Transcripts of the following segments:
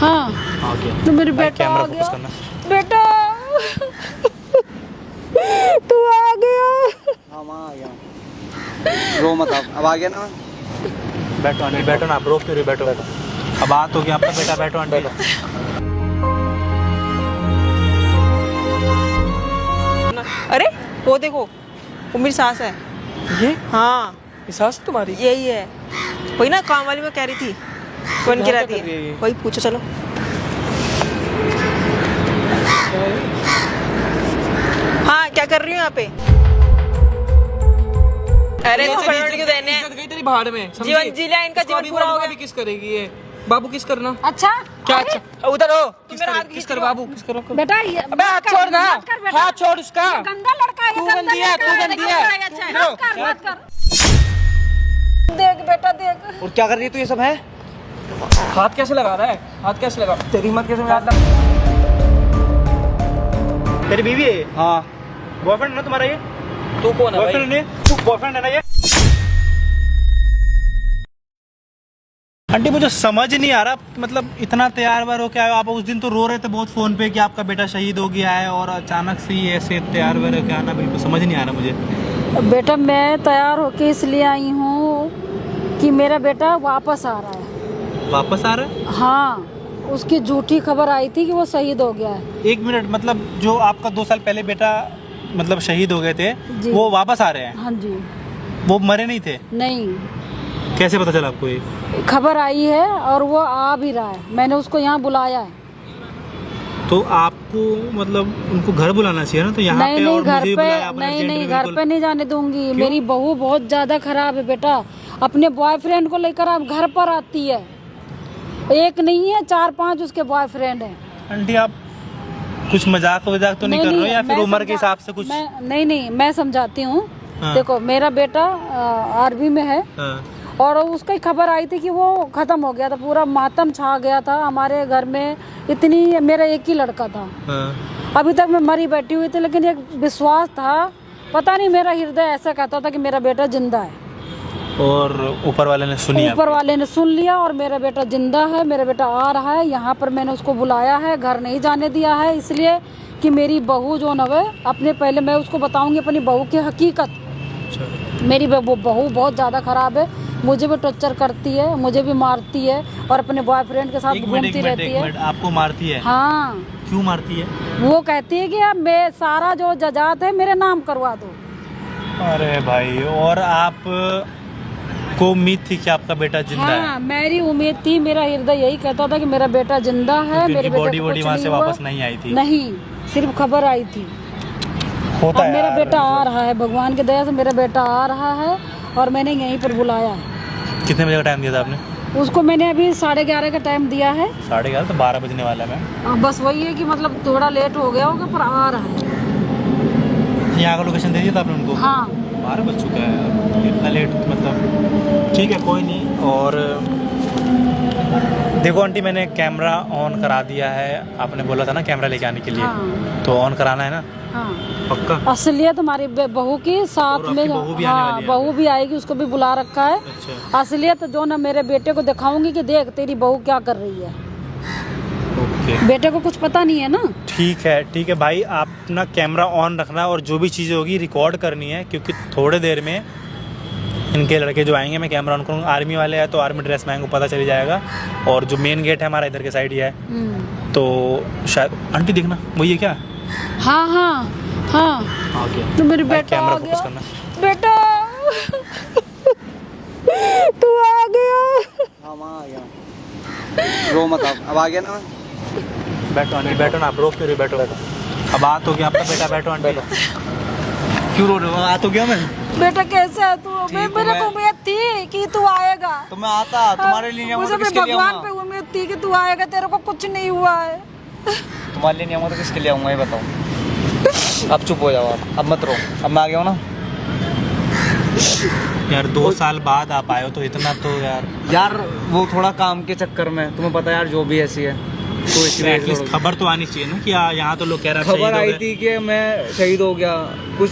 हाँ ओके तो मेरे भाई, बेटा कैमरा आ फोकस गया। करना। बेटा तू आ गया। हाँ माँ आ गया, रो मत अब आ गया ना। बैठो आंटी, बैठो ना, आप रोक क्यों रहे, बैठो। अब बात हो गया आपका बेटा, बैठो आंटी। अरे वो देखो, वो मेरी सास है। ये हाँ सास तुम्हारी? यही है, वही ना काम वाली में कह रही थी, बन के यहाँ रहती क्या कर रही है है, ये? वही पूछो चलो। हाँ क्या कर रही हो यहाँ पे? अरे तो फटाफट क्यों देने हैं? इज्जत गई तेरी भाड़ में, समझी? जीवन जी लिया, इनका इसको जीवन अभी पूरा हो बाबू गया। अभी किस करेगी ये? बाबू किस करना? अच्छा क्या अरे, अच्छा? उधर हो, किस मेरा हाथ कर, खींच किस कर रहे हो। बाबू, किस करो? बेटा ये अबे हाथ छोड़ ना, मत कर बेटा। हाथ छोड़ उसका। गंदा लड़का है, तू गंदा गंदी है, लड़का तू है, गंदी गंदा है। लड़का है, तू मत कर, क्या? मत कर। देख बेटा देख। और क्या कर रही है तू ये सब है? हाथ कैसे लगा रहा है? हाथ कैसे लगा? तेरी हिम्मत कैसे में हाथ लगा? तेरी बीवी है? हाँ बॉयफ्रेंड ना तुम्हारा ये? तू कौन है बॉयफ्रेंड भाई? ने? तू बॉयफ्रेंड है ना ये? आंटी मुझे समझ नहीं आ रहा, मतलब इतना तैयार वार हो के आए हो आप। उस दिन तो रो रहे थे बहुत फोन पे कि आपका बेटा शहीद हो गया है, और अचानक से ही ऐसे तैयार वार हो के आना बिल्कुल समझ नहीं आ रहा मुझे। बेटा मैं तैयार होके इसलिए आई हूँ कि मेरा बेटा वापस आ रहा है। वापस आ रहा है? हाँ उसकी झूठी खबर आई थी कि वो शहीद हो गया है। एक मिनट, मतलब जो आपका 2 साल पहले बेटा मतलब शहीद हो गए थे, जी। वो वापस आ रहे हैं? हाँ जी। वो मरे नहीं थे? नहीं, कैसे पता चला आपको ये? खबर आई है और वो आ भी रहा है, मैंने उसको यहाँ बुलाया है। तो आपको मतलब उनको घर बुलाना चाहिए ना, तो यहाँ नहीं पे नहीं और घर मुझे भी पे, बुलाया आपने नहीं urgent नहीं में घर बिल्कुल। पे नहीं जाने दूंगी। मेरी बहू बहुत ज्यादा खराब है बेटा, अपने बॉयफ्रेंड को लेकर आप घर पर आती है। एक नहीं है 4-5 उसके बॉयफ्रेंड हैं। आंटी आप कुछ मजाक वजाक तो नहीं कर रहे हो, या फिर मैं उम्र के समझा- हिसाब से कुछ? नहीं मैं समझाती हूँ। हाँ। देखो मेरा बेटा आर्मी में है हाँ, और उसकी खबर आई थी कि वो खत्म हो गया था, पूरा मातम छा गया था हमारे घर में। इतनी, मेरा एक ही लड़का था, हाँ। अभी तक मैं मरी बैठी हुई थी, लेकिन एक विश्वास था, पता नहीं मेरा हृदय ऐसा कहता था कि मेरा बेटा जिंदा है। और ऊपर वाले ने सुनी ऊपर वाले ने सुन लिया और मेरा बेटा जिंदा है, मेरा बेटा आ रहा है। यहाँ पर मैंने उसको बुलाया है, घर नहीं जाने दिया है, इसलिए कि मेरी बहू जो न है अपने, पहले मैं उसको बताऊंगी अपनी बहू की हकीकत। आपको? मेरी बहू बहुत ज़्यादा ख़राब है, मुझे भी टॉर्चर करती है, मुझे भी मारती है और अपने बॉयफ्रेंड के साथ घूमती रहती एक है। मिनट, आपको मारती है? हाँ, क्यों मारती है? वो कहती है कि अब मैं सारा जो जजात है मेरे नाम करवा दो। अरे भाई, और आप को उम्मीद थी कि आपका बेटा जिंदा हाँ है? मेरी उम्मीद थी, मेरा हृदय यही कहता था कि मेरा बेटा जिंदा है। मेरे बेटे बॉडी को वॉडी कुछ वहाँ से नहीं हुआ। वापस नहीं आई थी? नहीं, सिर्फ खबर आई थी। होता अब है मेरा यार, बेटा आ रहा है, भगवान की दया से मेरा बेटा आ रहा है और मैंने यहीं पर बुलाया है कितने बजे का टाइम दिया था आपने? उसको। मैंने अभी 11:30 का टाइम दिया है। 11:30 तो 12 बजने वाला है मैम। बस वही है कि मतलब थोड़ा लेट हो गया होगा पर आ रहा है। यहाँ का लोकेशन दे दिया था आपने उनको? हाँ 12 बज चुका है यार, इतना लेट मतलब। ठीक है कोई नहीं। और देखो आंटी, मैंने कैमरा ऑन करा दिया है, आपने बोला था ना कैमरा लेके आने के लिए। हाँ। तो ऑन कराना है ना? हाँ पक्का? असलियत हमारी बहू की साथ और में। आपकी बहू भी आने हाँ वाली है बहू भी आएगी, उसको भी बुला रखा है। अच्छा, असलियत जो ना मेरे बेटे को दिखाऊंगी कि देख तेरी बहू क्या कर रही है। ओके बेटे को कुछ पता नहीं है ना। ठीक है भाई, आप ना कैमरा ऑन रखना और जो भी चीज़ें होगी रिकॉर्ड करनी है, क्योंकि थोड़े देर में इनके लड़के जो आएंगे मैं कैमरा ऑन करूँगा। आर्मी वाले हैं तो आर्मी ड्रेस में आएंगे, पता चल जाएगा। और जो मेन गेट है हमारा इधर के साइड ही है, तो शायद आंटी देखना वही है क्या? हाँ हाँ हाँ ओके, तो मेरे भाई, बेटा कैमरा आ फोकस गया। करना। बेटा तू आ गया। हाँ माँ आ गया, रो मत अब आ गया ना। बैठो आंटी, बैठो ना, आप रोक क्यों रहे, बैठो। अब बात हो गया आपका बेटा, बैठो आंटी। क्यों रो रहे हो? आ तो गया मैं। बेटा कैसा है तू? ठीक मेरे हूँ को उम्मीद थी कि तू आएगा। तो मैं आता तुम्हारे लिए नहीं आऊंगा मुझे तो भी किसके लिए भगवान पे आऊंगा? उम्मीद थी कि तू आएगा, तेरे को कुछ नहीं हुआ है। तुम्हारे लिए नहीं आऊंगा तो किसके लिए आऊंगा ये बताओ। अब चुप हो जाओ, आप अब मत रो, अब मैं आ गया हूँ ना। यार 2 साल बाद आप आए हो तो इतना तो यार वो थोड़ा काम के चक्कर में, तुम्हें पता है यार जो भी ऐसी है तो इसलिए एटलीस्ट खबर तो आनी चाहिए ना कि यहाँ तो लोग कह रहे हैं खबर आई थी कि मैं शहीद हो गया। कुछ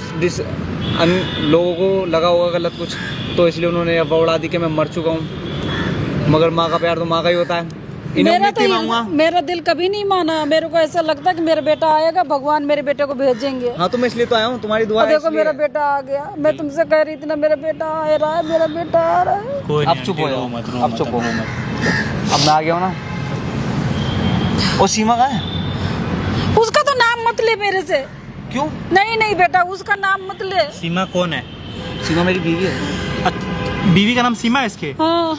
लोगों को लगा होगा गलत कुछ, तो इसलिए उन्होंने अफवाह उड़ा दी कि मैं मर चुका हूँ। मगर माँ का प्यार तो माँ का ही होता है। मेरा दिल कभी नहीं माना। मेरे को ऐसा लगता है कि मेरा बेटा आएगा, भगवान मेरे बेटे को भेजेंगे। हाँ तो मैं इसलिए तो आया हूँ, तुम्हारी दुआ है देखो इसलिए। मेरा बेटा आ गया। मैं तुमसे कह रही थी ना, मेरा बेटा आ रहा है, मेरा बेटा आ रहा है। कोई अब चुप हो जाओ, अब चुप हो। अब मैं आ गया हूँ ना। और सीमा कहाँ है? उसका तो नाम मत ले मेरे से। क्यों? नहीं बेटा, उसका नाम मत ले। सीमा कौन है? सीमा मेरी बीवी है। बीवी का नाम सीमा है इसके? हाँ।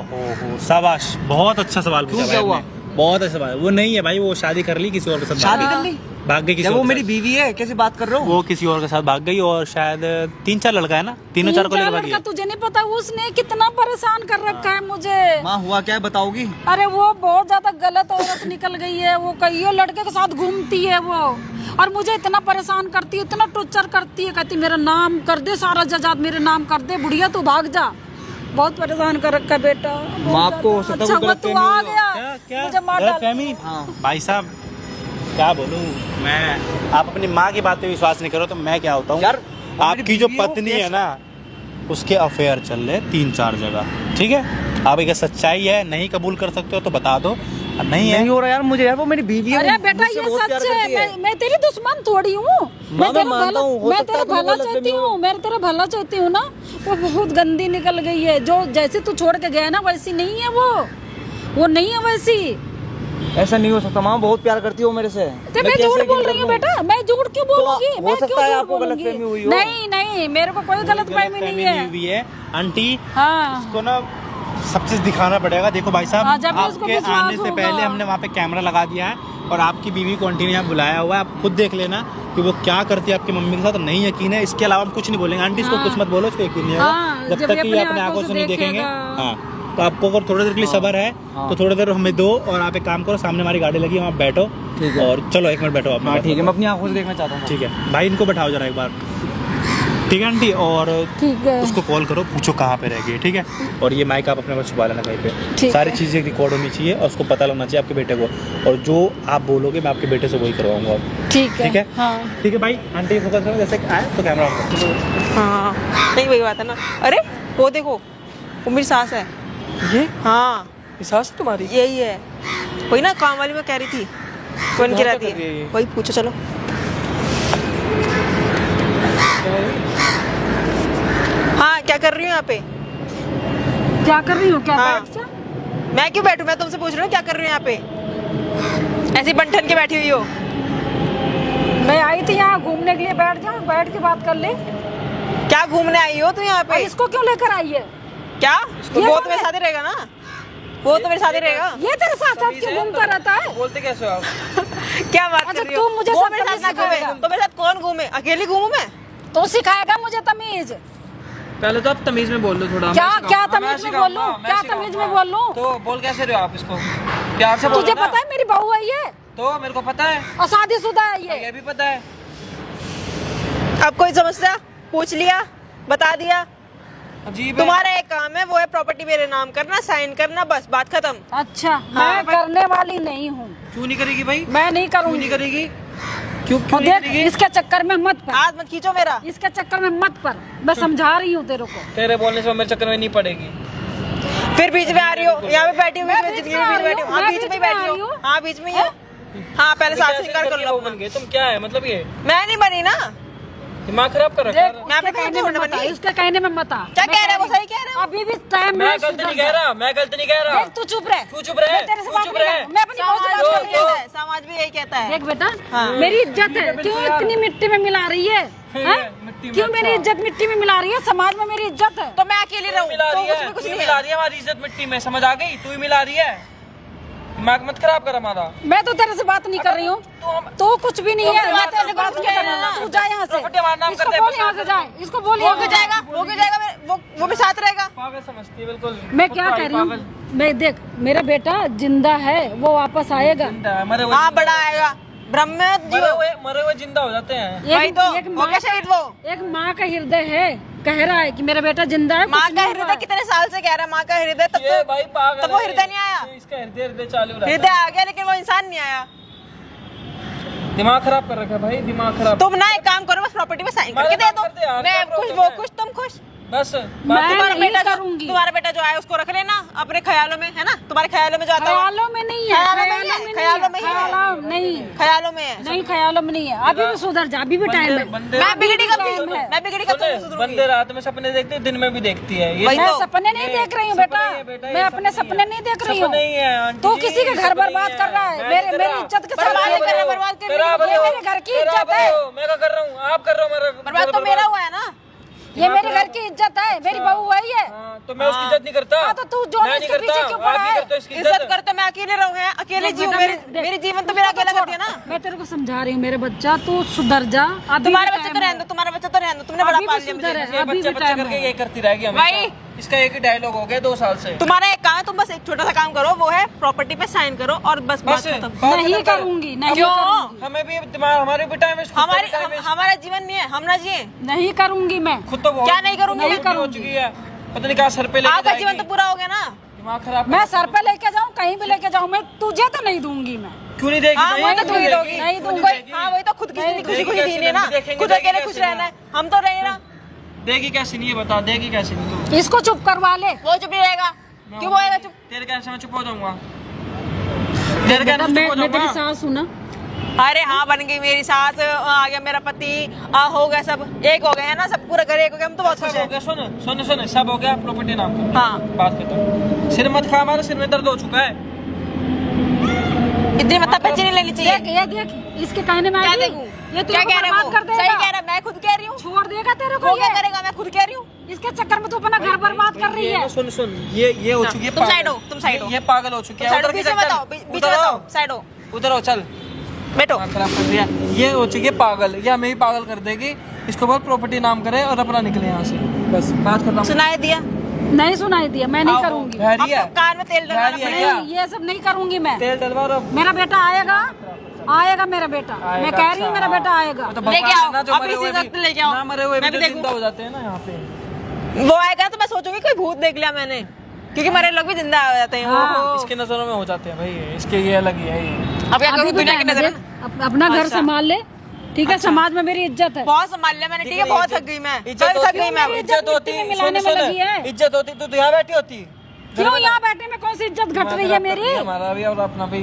हो शाबाश, बहुत अच्छा सवाल पूछा क्या भाई हुआ? आपने। बहुत अच्छा सवाल। वो नहीं है भाई, वो शादी कर ली किसी और के साथ। शादी कर ली? भाग गई किसी जब और वो के मेरी साथ। बीवी है, कैसे बात कर रहे हो? वो किसी और के साथ भाग गई और शायद 3-4 लड़का है ना, 3-4 को लेकर भागी है। तुझे नहीं पता उसने कितना परेशान कर रखा है मुझे। माँ हुआ क्या है बताओगी? अरे वो बहुत ज्यादा गलत औरत निकल गई है। वो कईयों लड़के के साथ घूमती है वो, और मुझे इतना परेशान करती है, इतना टॉर्चर करती है। कहती मेरा नाम कर दे, सारा जजात मेरे नाम कर दे, बुढ़िया तू भाग जा। बहुत परेशान कर रखा है बेटा। माँ आपको हो सकता है अच्छा कोई हुआ तू गलतफहमी आ हो। गया। क्या मुझे मार डाल। गलतफहमी? हाँ। भाई साहब क्या बोलूं मैं, आप अपनी माँ की बात पे विश्वास नहीं करो तो मैं क्या होता हूँ यार, आपकी जो पत्नी है ना, उसके अफेयर चल रहे 3-4 जगह, ठीक है? आप अगर सच्चाई है, नहीं कबूल कर सकते हो तो बता दो, नहीं है नहीं हो रहा यार मुझे यार, वो मेरी बीवी है। अरे वो बेटा मुझसे ये बहुत प्यार सच करती है। मैं तेरी दुश्मन थोड़ी हूँ। मैं तेरा मानता हूँ, हो मैं सकता है तेरा तुम्हें भला गलतफहमी चाहती हो। हूँ। मैं तेरा भला चाहती हूँ ना। वो बहुत गंदी निकल गई है। जो जैसे तू छोड़ के गया ना, वैसी नहीं है वो नहीं है वैसी। ऐसा नहीं हो सकता माँ, बहुत प्यार करती हो मेरे से। तो मैं झूठ बोल रही हूँ बेटा, मैं झूठ क्यों बोलूंगी? हो मैं सकता क्यों है झूठ आपको बोलूंगी? गलतफहमी हुई हो। नहीं मेरे को कोई गलतफहमी नहीं है। हुई है आंटी। हाँ इसको ना सब चीज दिखाना पड़ेगा। देखो भाई हाँ, साहब, जब भी उसको आपके विश्वास आने से होगा। पहले हमने वहाँ पे कैमरा लगा दिया है और आपकी बीवी को आंटी ने यहाँ बुलाया हुआ है। आप खुद देख लेना कि वो क्या करती है आपकी मम्मी के साथ। नहीं यकीन है, इसके अलावा हम कुछ नहीं बोलेंगे। आंटी इसको कुछ मत बोलो, इसको यकीन नहीं हाँ, होगा जब जब तक ये कि ये अपने अपने आंखों आंखों से से नहीं देखेंगे। देखेगा। हाँ तो आपको अगर थोड़ी देर के लिए सब्र है तो थोड़ी देर हमें दो, और आप एक काम करो, सामने हमारी गाड़ी लगी है, वहाँ बैठो। ठीक है। और चलो 1 मिनट बैठो आप। हाँ ठीक है, मैं अपनी आंखों से देखना चाहता हूँ। ठीक है भाई, इनको बैठाओ जरा एक बार। ठीक है आंटी, और ठीक है। उसको कॉल करो, पूछो कहाँ पे रह गई, ठीक है? और ये माइक आप अपने पास छुपा लेना कहीं पे। ठीक सारी है। चीज़ें रिकॉर्ड होनी चाहिए और उसको पता लगना चाहिए आपके बेटे को, और जो आप बोलोगे मैं आपके बेटे से वही करवाऊंगा अब। ठीक है। ठीक है? हाँ ठीक है भाई, आंटी फोकस करो, जैसे आए तो कैमरा ऑन करो। हाँ नहीं वही बात है ना। अरे वो देखो, वो मेरी सास है। ये हाँ सास है तुम्हारी? यही है, वही ना काम वाली मैं कह रही थी, कौन की क्या रहती कर रही है है? ये? वही पूछो चलो। हाँ क्या कर रही हूँ यहाँ पे? क्या कर रही हूँ? क्या हाँ। बैठ जा। मैं क्यों बैठूं? मैं तुमसे पूछ रही हूँ क्या कर रही हूँ यहाँ पे? ऐसी बंठन के बैठी हुई हो। मैं आई थी यहाँ घूमने के लिए, बैठ जा, बैठ के बात कर ले। क्या घूमने आई हो तुम यहाँ और पे? इसको क्यों लेकर आई है? क्या ये वो कौन तो मेरे है? साथ ही रहेगा ना, वो तो मेरे साथ ही रहेगा। ये तेरे साथ साथ क्यों घूमता रहता है? बोलते कैसे हो आप? क्या बात अच्छा, कर रही हो? तू मुझे वो सब मेरे साथ तमीज ना घूमे सिखाएगा। तो मेरे साथ कौन घूमे? अकेली घूमू मैं? तो सिखाएगा मुझे तमीज। पहले तो आप तमीज में बोल लो थोड़ा। क्या मैं क्या सिखाऊंगा, मैं तमीज में सिखाऊंगा, बोलूं? मैं क्या सिखाऊंगा। तमीज में बोलूं? तो बोल कैसे रहे हो आप इसको? प्यार से बोलो तुझे ना। पता है मेरी बहू है ये, तो मेरे को पता है, और शादीशुदा है ये। ये भी पता है। अब कोई समस्या? पूछ लिया, बता दिया। अजीब है। तुम्हारा एक काम है, वो है प्रॉपर्टी मेरे नाम करना, साइन करना, बस बात खत्म। अच्छा मैं करने वाली नहीं हूँ। क्यों नहीं करेगी भाई? मैं नहीं क्यों करूँगी। नहीं करेगी? क्यों और क्यों नहीं देख, करेगी? इसके चक्कर में मत पड़। हाथ मत खींचो मेरा। इसके चक्कर में मत पड़। मैं समझा रही हूँ तेरे को। तेरे बोलने से वो मेरे चक्कर में नहीं पड़ेगी। फिर बीच में आ रही हो, यहाँ पे बैठी हुई मैं मैं बीच जिंदगी में में आ बीच रही बैठी हूँ, हूँ। हाँ मैं बीच में ही बीच में बैठी आ रही हो। हूँ। हाँ बीच में ही है। हाँ पहले साथ कैसे श्रृंगार कर करके लो वो अपना। बन गए? तुम क्या है मतलब ये मैं नहीं बनी ना, दिमाग खराब कर रखा देख, है। यहाँ पे उसके कहने कौन में मत आ, बनी? उसके कहने में मत आ। क्या मैं कह रहे हैं? वो रही सही कह रहे हैं। अभी भी टाइम मैं गलत नहीं कह रहा, मैं गलत नहीं कह रहा। देख तू चुप रह। तू चुप रह, मैं तेरे से तू बात चुप नहीं रह। कर रही हूँ। मैं अपनी बहू से समाज बात भी कर यही रही हूँ। कहता है, समाज भी यही कहता है। देख बेटा, हाँ। मेरी इज्जत है, क्यों इतनी मिट्टी में मिला रही है? हैं? मिट्टी में क्यों मेरी अच्छा। इज्जत मिट्टी में मिला रही है? समाज में मेरी इज्जत है। तो मैं अकेली रहूँ मिला तो रही है, उसमें कुछ तू ही नहीं मिला है। रही है हमारी इज्जत मिट्टी में, समझ आ गई? तू ही मिला रही है, दिमाग मत खराब कर हमारा। मैं तो तेरे से बात नहीं कर रही हूँ। तो कुछ भी नहीं है। मैं तेरे से बात नहीं कर रही हूँ। तू जा यहाँ से। प्रॉपर्टी हमारा नाम इसको कर दे, बोल बस यहाँ से जाए। इसको बोल वो यहाँ भी से जाए। जाएगा, वो भी जाएगा, वो भी साथ रहेगा। पागल समझती है बिल्कुल। मैं क्या कह रही हूँ? मैं देख, मेरा बेटा जिंदा है, वो वापस आएगा। जिंदा है, मरे हुए हाँ बड़ा आएगा, ब्रह्म मरे हुए जिंदा हो जाते हैं। वही तो एक हो माँ गया शहीद वो। एक माँ का हृदय है, कह रहा है कि मेरा बेटा जिंदा है। माँ कुछ का नहीं हुआ हृदय है। कितने साल से कह रहा है माँ का हृदय, तब ये तो भाई पागल तब वो है। हृदय नहीं आया। ये इसका हृदय चालू रहा हृदय आ गया लेकिन वो इंसान नहीं आया। दिमाग खराब कर रखा है भाई, दिमाग खराब। तुम ना एक काम करो, बस प्रॉपर्टी में साइन करके दे दो। मैं खुश, वो खुश, तुम खुश। बस मैं तुम्हारा नहीं बेटा करूंगी। तुम्हारा बेटा जो आया उसको रख लेना अपने ख्यालों में, है ना? तुम्हारे ख्यालों में जो आता है ख्यालों में नहीं है, ख्यालों में ही है, ख्यालों में ही है। ख्यालों नहीं, ख्यालों में है। नहीं ख्यालों में नहीं है। अभी भी सुधर जा, अभी भी टाइम है। मैं बिगड़ी कब टाइम है। मैं बिगड़ी कब सुने, सुधरूंगी? बंदे रात में सपने देखते दिन में भी देखती है ये मैं तो- सपने नहीं देख रही हूँ बेटा, मैं अपने सपने नहीं देख रही हूँ। सपने ही है आंटी तू जी, किसी के घर सपने बर्बाद ही कर रहा है, मेरे मेरी इज्जत के साथ बर्बाद खेल कर रहा है, बर्बाद कर रहा है। ये मेरे घर की इज्जत है, मैं क्या कर रहा हूँ? आप कर रहे हो मेरा बर्बाद तो मेरा हुआ है ना। ये मेरे घर की इज्जत है, मेरी बहू आई है। हाँ, तो मैं उसकी इज्जत नहीं करता। हाँ, तो तू जो मैं इसके नहीं पीछे करता, क्यों आप पड़ा नहीं है? करते इसकी इज्जत करते मैं अकेले रहूँ, हैं? अकेले देख जीव बेटा, मेरी जीवन तो मेरा अकेला कर दिया ना। मैं तेरे को समझा रही हूँ मेरे बच्चा, तू सुधर जा। अभी तुम्हारा भी बच्चा टाइम तो है। रहने दो, तुम्हारा बच्चा तो रहने दो, तुमने बड़ा अभी पाल भी लिया सुधर मुझे। है, ये अभी बच्चे भी बच्चे टाइम करके है। ये करती रहेगी हमेशा। भाई। इसका एक ही डायलॉग हो गया 2 साल से। तुम्हारा एक काम है, तुम बस एक छोटा सा काम करो, वो है प्रॉपर्टी पे साइन करो और बस बात बस खत्म। बात नहीं खत्म कर। करूंगी, नहीं क्यों? करूंगी, हमें भी दिमाग हमारे भी टाइम वेस्ट हमारा जीवन नहीं है, हम ना जिए। नहीं करूंगी मैं। खुद तो बहुत क्या नहीं करूंगी? बहुत नहीं हो करूंगी। चुकी है, पता नहीं कहाँ सर पे लेके आपका जाएगी। जीवन तो पूरा हो गया ना। दिमाग खराब मैं सर पे लेके जाऊँ, कहीं भी लेके जाऊँ, मैं तुझे तो नहीं दूंगी मैं। क्यों नहीं देगी? हाँ भाई? वही तो क्यों तुम ही नहीं दोगी, देगी? नहीं क्यों दूंगी। देगी? हाँ वही तो खुद की जिंदगी खुशी खुशी देगी जीनी है ना, कैसे? देखेंगे, खुद देगी अकेले कैसे खुश ना? रहना है, हम तो रहे ना। देगी कैसे नहीं ये बता, देगी कैसे नहीं तू? इसको चुप करवा ले। वो चुप नहीं रहेगा, क्यों बोलेगा चुप? तेरे कहने से मैं चुप हो जाऊंगा। तेरे कहने से मैं चुप हो तेरी जाऊंगा। सास हूँ ना। अरे हाँ बन गई मेरी सास, आ गया मेरा पति, हो गया सब एक हो गए है ना, सब पूरा घर एक हो गया, हम तो बहुत खुश सब हो हैं। गया, सुन सब हो गया, प्रॉपर्टी नाम कर। हाँ बात खत्म। सिर मत खा, हमारे सिर में दर्द हो चुका है। इतनी मतलब बच्चे नहीं लेनी चाहिए। देख ये देख, इसके कहने में क्या आ गई। देखूं? ये क्या तेरे कह को रहे बर्बाद हो? कर सही देगा। कह रहा है, मैं खुद कह रही हूँ। छोड़ देगा तेरे को वो क्या ये। करेगा, मैं खुद कह रही हूँ। इसके चक्कर में तू अपना घर बर्बाद कर रही है। सुन ये हो चुकी है तुम पागल। साइड हो, तुम साइड हो। ये पागल हो चुकी है। साइड हो, उधर की पीछे चल, मत चल। आओ, बीच उधर में आओ, आओ, साइड हो, उधर हो, चल। बैठो। दिमाग खराब कर दिया। ये हो चुकी है पागल, ये हमें ही पागल कर देगी। इसको बहुत प्रॉपर्टी नाम करे और अपना निकले यहाँ से, बस बात खत्म। सुनाई दिया? नहीं सुनाई दिया, मैं नहीं करूंगी। ठहरी है, आपको कान में तेल डलवाना ठहरी है पड़ेगा। क्या? नहीं, ये सब नहीं करूंगी मैं। तेल डलवा रहा मेरा बेटा आएगा, आएगा मेरा बेटा। मैं कह रही हूँ मेरा बेटा आएगा। तो लेके भगवान आओ, है ना, जो अब मरे इसी हुए वक्त भी- लेके आओ। ना मरे हुए मैं भी भी तो देखूं। जिंदा हो जाते हैं ना यहाँ पे। वो आएगा तो मैं सोचूंगी कोई भूत देख लिया मैंने, क्योंकि मरे लोग भी जिंदा हो जाते हैं। हाँ। ओहो। इसके नजरों में हो जाते हैं भाई, इसके ये अलग ही है ये। अब क्या अभी करूँ भी दुनिया की टाइम है, नजर? देख, अपना घर अच्छा। संभाल ले, ठीक है। समाज में मेरी इज्जत है। बहुत संभाल लिया मैंने, ठीक है, बहुत थक गई मैं, इज्जत थक होती गई मैं। मेरी इज्जत होती मिट्टी में मिलाने में लगी है। इज्जत होती तो यहाँ बैठी होती। क्यों यहाँ बैठे में कौन सी इज्जत घट रही है मेरी? हमारा भी और अपना भी।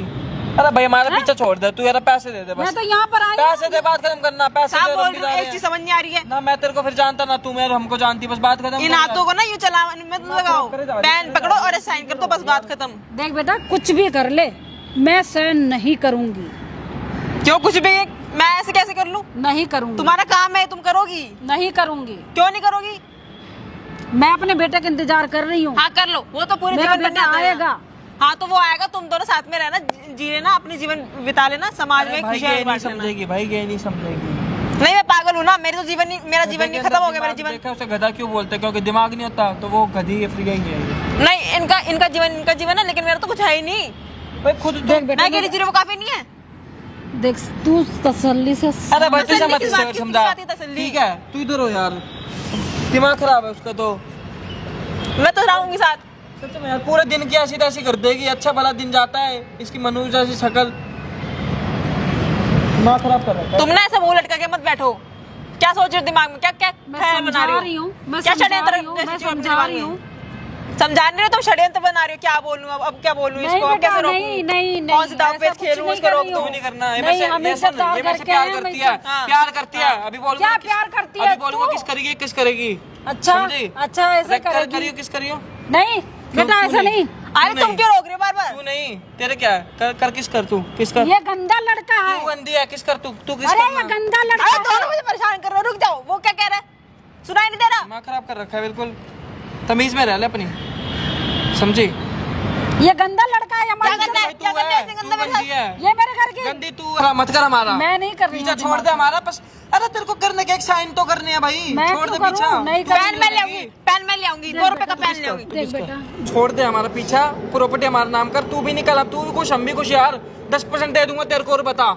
अरे भाई हमारा पीछे छोड़ दे, तू यार पैसे दे दे मैं बस। तो यहाँ पर आई हूँ। पैसे दे, बात खत्म करना। पैसे साहब दे, बोल हम रही भी जा हूँ, रहे एक चीज हैं। समझ नहीं आ रही है। ना मैं तेरे को फिर जानता ना तू मेरे हमको जानती, बस बात खत्म इन कर हाथों को ना यूं चला मत लगाओ, पेन पकड़ो और साइन कर दो, बस बात खत्म। देख बेटा, कुछ भी कर ले, मैं सहन नहीं करूंगी। क्यों कुछ भी? मैं ऐसे कैसे कर लूं? नहीं करूंगी, तुम्हारा काम है, तुम करोगी। नहीं करूंगी। क्यों नहीं करोगी? मैं अपने बेटे का इंतजार कर रही हूँ। हाँ कर लो, वो तो पूरे मेरा जीवन बेटा बनने आता है। आएगा। हाँ तो वो आएगा, तुम दोनों साथ में रहना, जी लेना, अपनी जीवन बिता लेना, समाज में भाई खुशियाँ ये नहीं बांट लेना। समझेगी, भाई ये नहीं समझेगी। नहीं मैं पागल हूँ ना, मेरी तो जीवन नहीं, मेरा जीवन नहीं खत्म हो गया, मेरा जीवन। देखा उसे गधा क्यों बोलते हैं? क्योंकि दिमाग नहीं होता तो वो गधी फ्री ही है ये। नहीं इनका जीवन है, लेकिन मेरा तो कुछ है ही नहीं। भाई खुद देख बेटा, मैं अकेली जी रही हूँ, वो काफी नहीं है। देख तू तसल्ली से अरे बच्चे से तसल्ली मत किस बात की? समझा, किस बात की तसल्ली? ठीक है? तू इधर हो यार, दिमाग खराब है उसका तो। मैं तो रहूंगी साथ। सच में यार, पूरे दिन की ऐसी तैसी कर देगी। अच्छा भला दिन जाता है, इसकी मनुष्य जैसी शक्ल। दिमाग खराब कर रखा है। तुम ना ऐसे मुंह लटका के मत बैठो। क्या सोच रहे हो दिमाग में? क्या क्या मैं ख्याल समझा बना रही हूँ, मैं क्या समझा षड्यंत्र रही हूँ, मैं जैसी चीज़ अपने समझा दिमाग रही में? हूँ। समझा नहीं रहे तुम, षड्यंत्र बना रहे हो। क्या बोलूं अब क्या बोलूं नहीं इसको? अब बेटा, कैसे रोकूं? नहीं नहीं कौन सी दाव ऐसा पेच कुछ खेलूं? नहीं इसको कर रोक रही दूं? हूँ। नहीं करना, ये नहीं, मेरे से हम ये इज्जत सुन, दाव ये मेरे से करके प्यार हैं, हम करती है, इज्जत- हाँ। प्यार करती है। अभी बोलूंगा क्या किस- प्यार करती है अभी बोलूंगा तू? किस करेगी, किस करेगी? अच्छा समझी? अच्छा, ऐसे करेगी? करियो किस करियो? नहीं बेटा, क्यों ऐसा नहीं। अरे तुम क्यों रोक रहे हो बार बार? तू नहीं, तेरे क्या है? कर किस कर, तू किस कर? ये गंदा लड़का तू है। गंदी है, किस कर तू किस अरे ये करना? गंदा लड़का अरे है। दोनों मुझे परेशान कर रहे हो, रुक जाओ। वो क्या कह रहा है? सुनाई नहीं दे रहा? दिमाग खराब कर रखा है बिल्कुल। तमीज में रह ले अपनी, समझी? ये गंदा लड़का है, हमारी क्या गंदा है? इज्जत- क्या गंदा है? तू गंदा मेरे गंदी साथ? है, ये मेरे घर की गंदी तू मत कर हमारा। मैं नहीं कर रही पीछा हूँ छोड़ दे हमारा बस। अरे तेरे को करने के एक साइन तो करने है भाई, मैं छोड़ क्यों दे पीछा। करूँ? नहीं तू करूँ। पेन मैं ले आऊंगी, पेन मैं ले आऊंगी, 2 रुपए का पेन ले आऊंगी। देख बेटा, छोड़ दे हमारा पीछा, प्रॉपर्टी हमारा नाम कर। तू भी निकल, अब तू भी खुश, हम भी खुश यार। 10% दे दूंगा तेरे को, और बता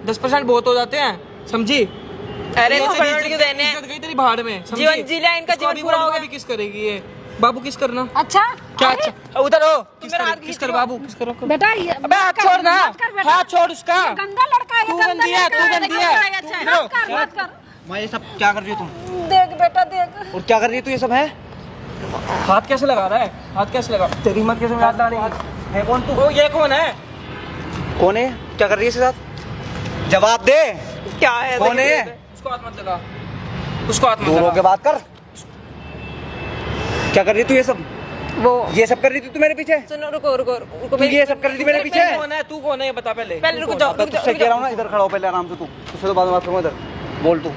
10% बहुत हो जाते हैं, समझी? अरे ये तो तेरी फटाफट क्यों देने हैं? इज्जत गई तेरी भाड़ में, समझी? जीवन जी लिया, इनका इसको जीवन अभी पूरा हो बोलूंगा, गया। अभी किस करेगी ये? बाबू किस करना? अच्छा क्या? अरे, अच्छा उधर हो, किस मेरा कर, हाथ किस खींच कर रहे हो। बाबू, किस करो? बेटा ये अबे हाथ छोड़ ना, मत कर बेटा। हाथ छोड़ उसका। ये गंदा लड़का है, ये तू गंदा गंदी है, लड़का तू गंदी है। अच्छा है। मत कर, मत कर। मैं ये सब क्या कर रही हो तुम? देख बेटा देख। और क्या कर रही है तू ये सब है? हाथ कैसे लगा रहा है? हाथ कैसे लगा? तेरी हिम्मत कैसे हाथ डाली है? कौन तू? वो ये कौन है? कौन है? क्या कर रही है इसके साथ? जवाब दे। क्या है? कौन है? उसको हाथ मत लगा, उसको हाथ मत दूर लगा। होके बात कर। क्या कर रही है तू ये सब? वो ये सब कर रही थी तू मेरे पीछे? सुनो, रुको रुको रुको। तू ये सब कर रही थी मेरे पीछे? तू कौन है? तू कौन है ये बता पहले। पहले रुक जाओ, अबे तुझसे कह रहा हूँ ना, इधर खड़ा हो पहले आराम से तू। तुझसे तो बाद में बात करूँगा, इधर बोल तू।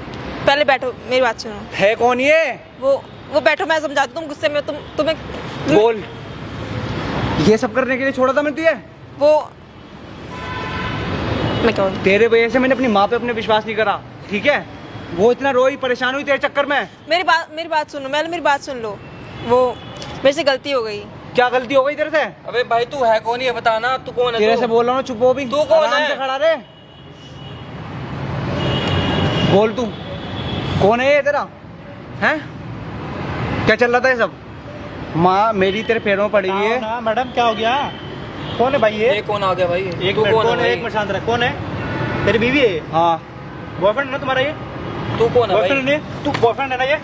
पहले बैठो, मेरी बात सुनो। है कौन ये? वो बैठो, मैं समझाती हूँ। तुम गुस्से में तुम्हें बोल। ये सब करने के लिए छोड़ा था मैंने तुझे? वो मैं क्या बोलूं? तेरे वजह से मैंने अपनी माँ पे अपने विश्वास नहीं करा, ठीक है? वो इतना रोई, परेशान हुई तेरे चक्कर में। मेरी बात सुनो, पहले मेरी बात सुन लो। वो मेरे से गलती हो गई। क्या गलती हो गई तेरे से? अबे भाई तू है कौन ये बता ना, तू कौन है? तेरे तू? से बोल रहा हूँ, चुप हो भी। तू कौन आराम है? से खड़ा रहे। बोल तू, कौन है ये तेरा? हैं? क्या चल रहा था ये सब? माँ मेरी तेरे पैरों में पड़ी हुई है। ना मैडम, क्या हो गया? कौन है भाई ये? ये कौन आ गया भाई? एक तू मिनट, कौन है कौन है? भाई? एक मिनट शांत रह। कौन है? तेरी बीवी है? हाँ। बॉयफ्रेंड है ना तुम्हारा ये? तू कौन है बॉयफ्रेंड भाई? है? तू बॉयफ्रेंड है ना ये?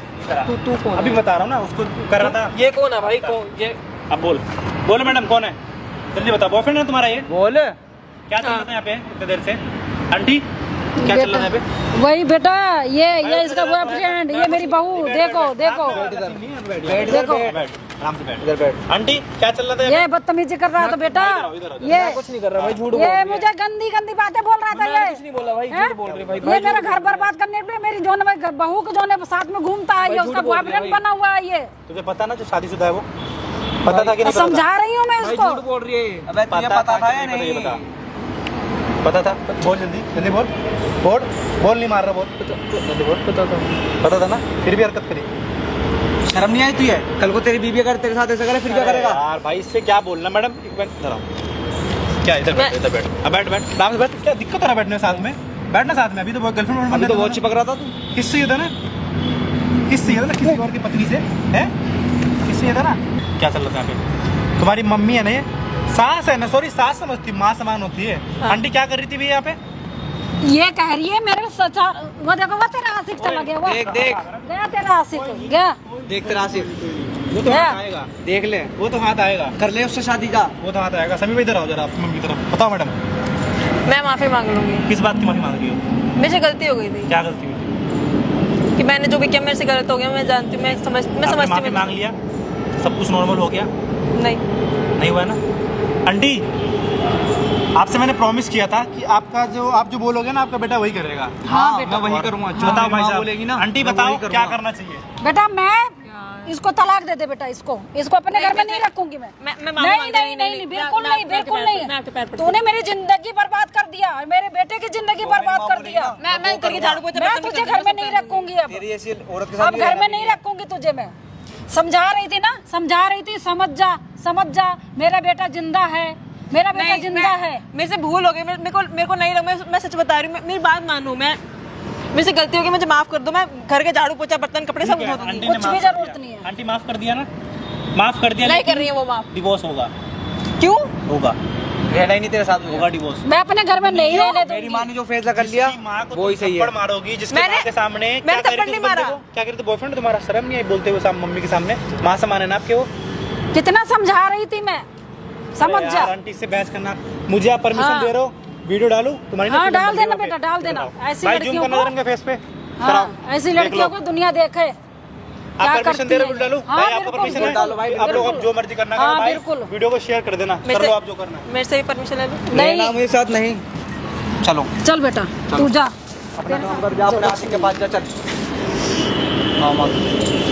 तू कौन अभी है? बता रहा हूँ ना, उसको कर रहा था। ये कौन है भाई? कौन ये? अब बोल, बोलो मैडम कौन है? जल्दी बता। बॉयफ्रेंड है तुम्हारा ये? बोल। क्या चल रहा था यहाँ पे इतने देर से? आंटी क्या चल रहा है यहाँ पे? वही बेटा, ये इसका बॉयफ्रेंड, ये मेरी बहू। देखो देखो बैठ देखो। आराम से बैठ। इधर बैठ। आंटी क्या चल रहा था यहाँ ये बदतमीजी कर रहा था बेटा। ये कुछ नहीं कर रहा भाई, झूठ बोल ये रही है। मुझे गंदी गंदी बातें बोल रहा था। ये कुछ नहीं बोला भाई, हैं? झूठ बोल रही भाई। ये मेरा घर बर्बाद करने के लिए मेरी जो है बहू के जो है साथ में घूमता है, ये भाई उसका झूठ बोल रही है बॉयफ्रेंड भाई। बना हुआ है। ये तुझे पता ना जो शादीशुदा है वो? पता था कि नहीं? पता था? समझा रही हूँ मैं भाई इसको। झूठ बोल रही है ये। अबे तुझे पता था या कि नहीं? नहीं? पता, पता था? बोल जल्दी जल्दी बोल। बोल बोल, नहीं मार रहा, बोल जल्दी बोल। पता था ना, फिर भी हरकत करी। शर्म नहीं आई तुझे? कल को तेरी बीबी अगर तेरे साथ ऐसा करे फिर क्या करेगा? यार भाई इससे क्या बोलना? मैडम एक मिनट इधर आओ। क्या इधर बैठ, इधर बैठ। अब बैठ बैठ आराम से बैठ। क्या दिक्कत हो रहा है बैठने में? साथ में बैठना, साथ में। अभी तो गर्लफ्रेंड अभी तो बहुत चिपक रहा था तू। किससे ये था ना? किससे ये था ना? किसी और की पत्नी से है? किससे ये था ना? क्या चल रहा था यहाँ पे? तुम्हारी मम्मी है ना, ये सास है ना? सॉरी, सास समझती, माँ समान होती है। आंटी क्या कर रही थी भैया यहाँ पे? ये कह रही है मेरे सचा। वो देखो, वो तेरा आशिक चला गया। वो देख देख गया तेरा आशिक, गया देख तेरा आसिफ। वो तो क्या? हाथ आएगा, देख ले, वो तो हाथ आएगा, कर ले उससे शादी जा। वो तो हाथ आएगा। सभी इधर आओ जरा, आप मम्मी की तरफ बताओ। मैडम मैं माफी मांग लूंगी। किस बात की माफी मांग रही हो? मेरे से गलती हो गई थी क्या गलती हुई थी? कि मैंने जो भी किया मेरे से गलत हो गया। मैं जानती हूँ, मैं आपने समझती माफी हूँ। मांग लिया, सब कुछ नॉर्मल हो गया? नहीं, नहीं हुआ ना? आंटी आपसे मैंने प्रॉमिस किया था कि आपका जो आप जो बोलोगे ना, आपका बेटा वही करेगा। हाँ मैं वही करूँगा जो बताओ मेरी भाई माँ साहब, बोलेगी ना। आंटी मैं बताओ वही क्या करूँगा। करना चाहिए? बेटा। मैं इसको तलाक दे दे बेटा। इसको अपने घर में नहीं रखूंगी मैं। मैं नहीं माफी मांग नहीं रही नहीं, बिल्कुल नहीं, बिल्कुल मैं आपके पैर नहीं। पड़ती तूने मेरी जिंदगी बर्बाद कर दिया, मेरे बेटे की जिंदगी बर्बाद कर दिया। मैं करके झाड़ू पोछा मैं बर्तन तुझे करती घर में हूँ, नहीं सब करती रखूंगी अब। तेरी ऐसी औरत के साथ अब घर में नहीं रखूंगी तुझे मैं। समझा रही थी ना, समझा रही थी। समझ जा, समझ जा। मेरा बेटा जिंदा है, मेरा बेटा नहीं, जिंदा है। मेरे से भूल हो गई। मेरे को नहीं लगा। मैं सच बता रही हूँ। मेरी बात मानो। मैं मेरे से गलती हो गई, मुझे माफ कर दो। मैं घर के झाड़ू पोछा बर्तन कपड़े सब धो दूंगी। आंटी ने कुछ माफ भी कर जरूरत दिया। नहीं है। आंटी माफ कर दिया ना? माफ कर दिया, नहीं लेकिन कर रही है वो माफ। डिवोर्स होगा, क्यों? होगा, रहना ही नहीं तेरे साथ में। होगा डिवोर्स। मैं अपने घर में नहीं रहने मेरी दूंगी। माँ ने जो फैसला कर लिया जिसकी माँ को वो ही तुम सही है। थप्पड़ मारोगी, जिसके मैंने- माँ के सामने मैंने क्या कह रही थप्पड़ थी नहीं तुम बंदे मारा। को? क्या कह रही थी? बॉयफ्रेंड तुम्हारा शर्म नहीं आई बोलते हुए मम्मी के सामने? माँ समान है ना आपके वो? कितना समझा रही थी मैं, समझ अरे जा। यार, आंटी से बहस करना। मुझे आप परमिशन हाँ। दे रहे हो? वीडियो डालू तुम्हारी? ना हाँ, फिल्म डाल बन रही देना है वहाँ बेटा, पे। डाल देना। दिखाओ। ऐसी भाई लड़कियों जूम करना को- जरा इनके फेस पे। हाँ, कराओ। ऐसी देख लड़कियों लो। को दुनिया देखे। आप क्या परमिशन दे रहे हो? करती वीडियो हैं? डालू? हाँ, भाई आपको बिल्कुल, परमिशन है? डालो भाई, आप लोग अब बिल्कुल। जो मर्जी करना हाँ, करो भाई। बिल्कुल। वीडियो को शेयर कर देना, मेरे कर से- लो आप जो करना है। मेरे से भी परमिशन ले लो। नहीं नहीं, मेरे साथ नहीं। चलो चल बेटा तू जा। अपना काम कर, जा अपने आशिक के पास जा, चल। हाँ, मत।